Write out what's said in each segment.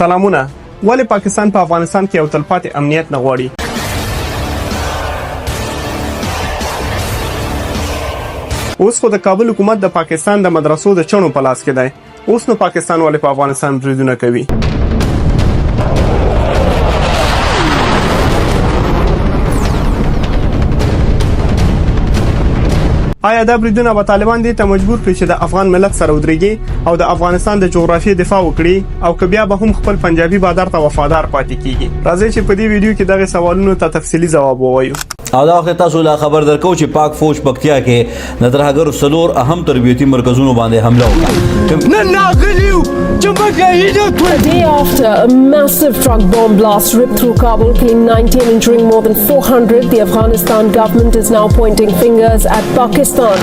سلامونه. ولې پاکستان په افغانستان کې یو تلپاتې امنیت نه غواړي؟ اوس خو د کابل حکومت د پاکستان د مدرسو د چڼو په لاس کې دی. اوس نو پاکستان ولې په افغانستان بریدونه کوي؟ آیا دا بریدونه به طالبان دې ته مجبور کړي چې د افغان ملت سره ودرېږي او د افغانستان د جغرافیې دفاع وکړي او که بیا به هم خپل پنجابي بادار ته وفادار پاتې کیږي؟ راځئ چې په دې ویډیو کې دغه سوالونو ته تفصیلي ځواب ووایو. او دا وخت تاسو لا خبر درکو چې پاک فوج پکتیا کې د ترهګرو څلور اهم تربیتي مرکزونو باندې حمله وکړه. نه ناغلیو چې مجاهدین A day after a massive truck bomb blast ripped through Kabul, killing 90 and injuring more than 400, the Afghanistan government is now pointing fingers at Pakistan.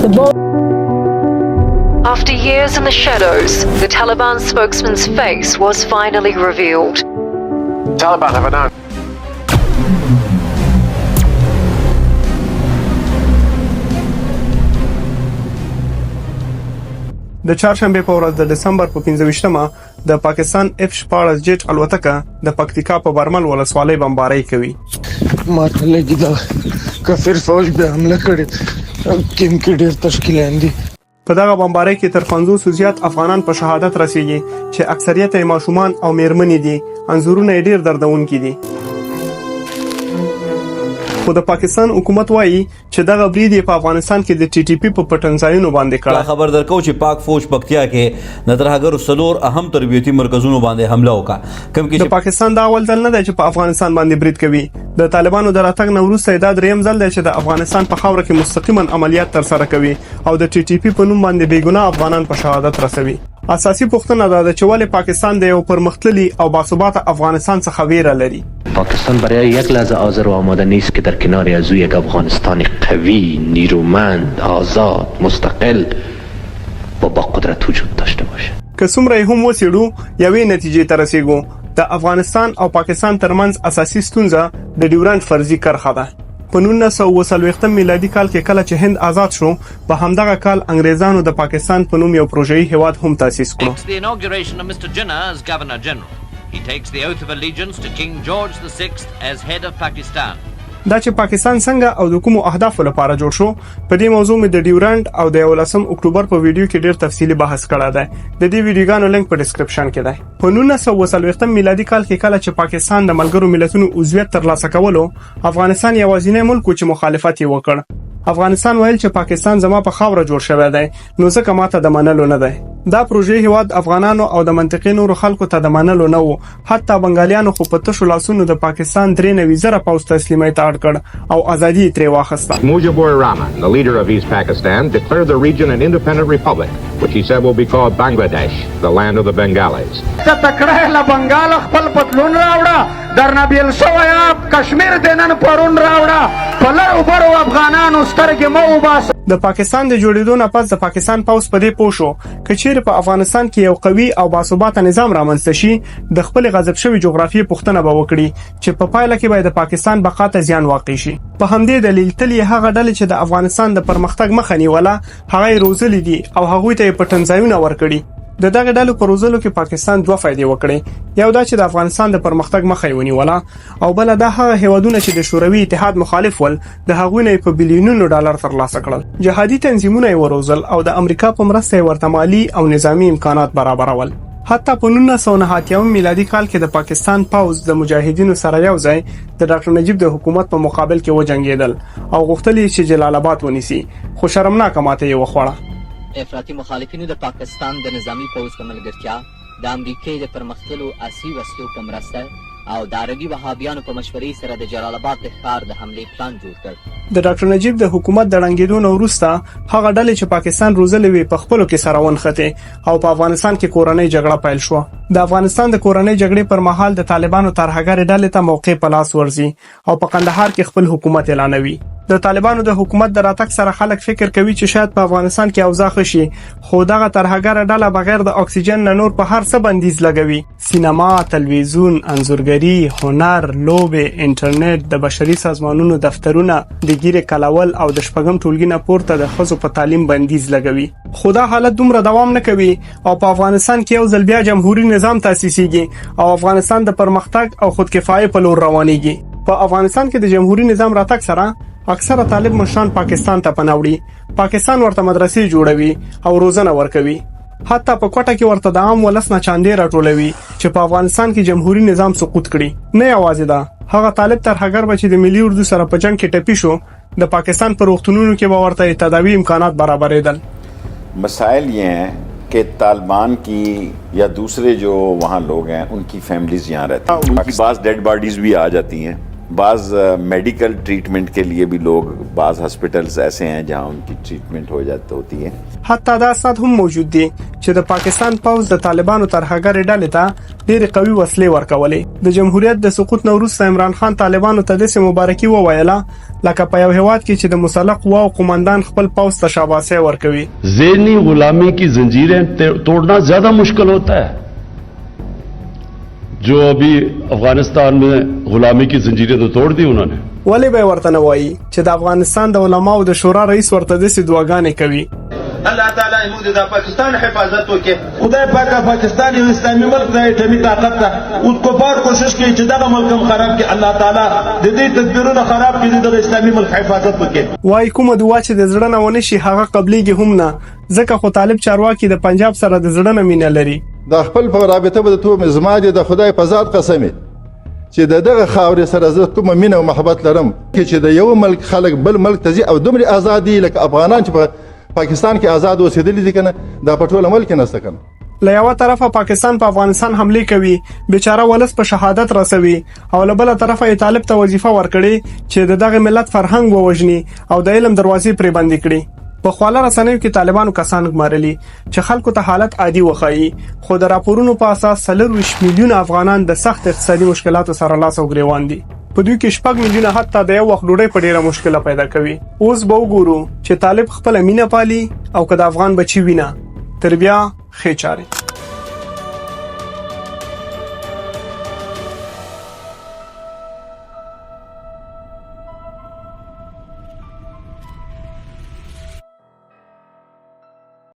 The bomb. After years in the shadows, the Taliban spokesman's face was finally revealed. Taliban have announced. د چهارشنبه په ورځ د دسمبر په 15مه د پاکستان F-14 جیټ الوتکه د پکتیکا په برمل ولسوالۍ بمبارۍ کوي. ماته لګی دا کافر فوج به حمله کړې کیم کې ډېر تشکیلان دي. په دغه بمبارۍ کې تر 500 زیات افغانان په شهادت رسیدي چې اکثریت یې ماشومان او میرمنې دي. انځورونه یې ډېر دردونکي دي. خو د پاکستان حکومت وایي چې دغه برید په افغانستان کې د TTP په پټنځایونو باندې کړه. خبر درکو چې پاک فوج پکتیا کې د ترهګرو څلور اهم تربیتي مرکزونو باندې حمله وکړه. کوم کې د پاکستان دا اول ځل نه دی چې په افغانستان باندې برید کوي. د طالبانو د راتګ نه وروسته دا دریم ځل دی چې د افغانستان په خاوره کې مستقیما عملیات ترسره کوي او د TTP په نوم باندې بېګناه افغانان په شهادت رسوي. اساسي پوښتنه دا ده چې ولې پاکستان د یو پرمختللي او باثباته افغانستان څخه ویره لري؟ پاکستان برای یک لحظه حاضر و آماده نیست که در کنار از او یک افغانستان قوی، نیرومند، آزاد، مستقل و با قدرت وجود داشته باشه. که څومره هم وسیړو یوې نتیجې ته رسیږو. د افغانستان او پاکستان ترمنځ اساسي ستونزه د ډیورند فرضي کرښه ده. په 1940 میلادي کال کې کله چې هند آزاد شو، په همدغه کال انګریزانو د پاکستان په نوم یو پروژوي هیواد هم تاسیس کړو. The inauguration of Mr. Jinnah as Governor General. He takes the oath of allegiance to King George VI as head of Pakistan. دا چې پاکستان څنګه او د کومو اهدافو لپاره جوړ شو، په دې موضوع مې د ډیورند او د 18 اکتوبر په ویډیو کې ډېر تفصیلی بحث کړی دی. د دې ویډیوګانو لینک په ډسکرپشن کې دی. په 1940 میلادي کال کې کله چې پاکستان د ملګرو ملتونو عضویت ترلاسه کولو، افغانستان یوازینی ملک و چې مخالفت یې وکړ. افغانستان ویل چې پاکستان زما په خاوره جوړ شوی دی، نو ځکه ماته د منلو نه دی. دا پروژې هیواد افغانانو او د منطقې نورو خلکو ته د منلو نه وو. حتی بنګالیانو خو په تشو لاسونو د پاکستان 93,000 پوځ تسلیمۍ ته اړ کړ او ازادي ترې واخیسته. Mujibur the leader of East Pakistan, declared the region an independent republic, which he said will be called Bangladesh, the land of the Bengalis. تکړه له بنگال خپل پتلون راوړه درنه بیل شویا کشمیر دینن پرون راوړه پلر وبرو افغانانو سترګې مو وباس. د پاکستان د جوړېدو نه پس د پاکستان پوځ په دې پوه شو چې چیرې په افغانستان کې یو قوي او باثباته نظام رامنځته شي، د خپل غضب شوی جغرافیې پوښتنه به وکړي چې په پایله کې به د پاکستان بقا ته زیان واقع شي. په همدې دلیل تل هغه ډلې چې د افغانستان د پرمختګ مخه نیوله هغه یې روزلي دي او هغوی ته یې پټنځایونه ورکړي. د دغه ډلو په روزلو کې پاکستان دوه فائدې وکړي. یو دا چې د افغانستان د پرمختګ مخه یې ونیوله او بل دا هغه هیوادونه چې د شوروي اتحاد مخالف ول د هغوی نه په بلیونونو ډالر ترلاسه کړل. جهادي تنظیمونه یې وروزل او د امریکا په مرسته یې ورته مالي او نظامی امکانات برابرول. حتی په 1989 میلادي کال کې د پاکستان پوځ د مجاهدینو سره یو ځای د ډاکټر نجیب د حکومت په مقابل کې وجنګیدل او غوښتل چې جلال آباد ونیسي، خو شرمناکه ماته یې وخوړه. افراطي مخالفینو د پاکستان د نظامی پوځ په ملګرتیا د امریکې د پرمختللو عصري وسلو په مرسته او د عربي وهابیانو په مشورې سره د جلال آباد د ښار د حملې پلان جوړ کړ. د ډاکټر نجیب د حکومت د ړنګېدو نه وروسته هغه ډلې چې پاکستان روزلې وي په خپلو کې سره ونښتې او په افغانستان کې کورنۍ جګړه پیل شوه. د افغانستان د کورنۍ جګړې پر مهال د طالبانو ترهګرې ډلې ته موقع په لاس ورځي او په قندهار کې خپل حکومت اعلانوي. د طالبانو د حکومت د راتګ سره خلک فکر کوي چې شاید په افغانستان کې اوضاع ښه شي، خو دغه ترهګره ډله بغیر د اکسیجن نه نور په هر څه بندیز لګوي. سینما، تلویزیون، انځورګري، هنر، لوبې، انټرنیټ، د بشري سازمانونو دفترونه، د ګیرې کلول او د شپږم ټولګي نه پورته د ښځو په تعلیم بندیز لګوي. خو دا حالت دومره دوام نه کوي او په افغانستان کې یو ځل بیا جمهوریت نظام تاسیسیږي او افغانستان د پرمختګ او خودکفایۍ په لور روانېږي. په افغانستان کې د جمهوریت نظام راتګ سره اکثره طالب مشران پاکستان ته پناوړي، پاکستان ورته مدرسې جوړوي او روزنه ورکوي. حتی په کوټه کې ورته د عام ولس نه چاندې راټولوي چې په افغانستان کې جمهوریت نظام سقوط کړي. نه یوازې دا، هغه طالب ترهګر به چې د ملي اردو سره په جنگ کې ټپي شو، د پاکستان په روغتونونو کې به ورته تداوی امکانات برابرېدل. مسائل ये हैं कि तालिबान की या दूसरे जो वहाँ लोग हैं उनकी फैमिलीज यहाँ रहती हैं, उनकी बाज़ डेड बॉडीज़ भी आ जाती हैं, बाज़ मेडिकल ट्रीटमेंट के लिए भी लोग, बाज़ हॉस्पिटल्स ऐसे हैं जहाँ उनकी ट्रीटमेंट होती है. حتی دا اسناد هم موجود دي چې د پاکستان پوځ د طالبانو ترهګرې ډلې ته ډېرې قوي وسلې ورکولې. د جمهوریت د سقوط نه وروسته عمران خان طالبانو ته داسې مبارکي وویله لکه په یو هیواد کې چې د مسلح قواو قومندان خپل پوځ ته شاباسي ورکوي. ذهنی غلامی کی زنجیریں توڑنا زیادہ مشکل ہوتا ہے. جو ابھی افغانستان میں غلامی کی زنجیریں تو توڑ دی انہوں نے. ولی به ورته نه وایي چې د افغانستان د علماو د شورا رئیس ورته داسې دعاګانې کوي. الله تعالی موږ د پاکستان حفاظت وکړي. خدای پاک پاکستان یو اسلامي ملک دی، ټمی طاقت ده او کفار کوشش کوي چې دغه ملک هم خراب کړي. الله تعالی د دې تدبیرونه خراب کړي، د اسلامي ملک حفاظت وکړي. وای کومه دعا چې د زړه نه ونه شي هغه قبليږي هم نه، ځکه خو طالب چارواکي د پنجاب سره د زړه نه مینه لري. د خپل په رابطه به تو زما د خدای په ذات قسم چې دغه خاورې سره زه کومه مینه او محبت لرم چې د یو ملک خلک بل ملک ته ځي او دومره ازادي لکه افغانان چې په پاکستان کې آزاد اوسېدلي دي کنه، دا په ټول ملک نه نشته کنه. له یو طرفه پاکستان په افغانستان حمله کوي، بیچاره ولس په شهادت رسوي، او له بل طرفه طالب ته وظیفه ورکړي چې دغه ملت فرهنګ ووجني او د علم دروازې پرې بندي کړي. په خواله رسنیو کې طالبانو کسان ګمارلي چې خلکو ته حالت عادي وخایي، خو د راپورونو په اساس 23 میلیون افغانان د سخت اقتصادي مشکلاتو سره لاس او ګریوان دي. په دوی کې 6 میلیونه حتی د یو وخت ډوډۍ په ډیره مشکله پیدا کوي. اوس به وګورو چې طالب خپل مینه پالي او که د افغان بچي وینه تر بیا خې چاري.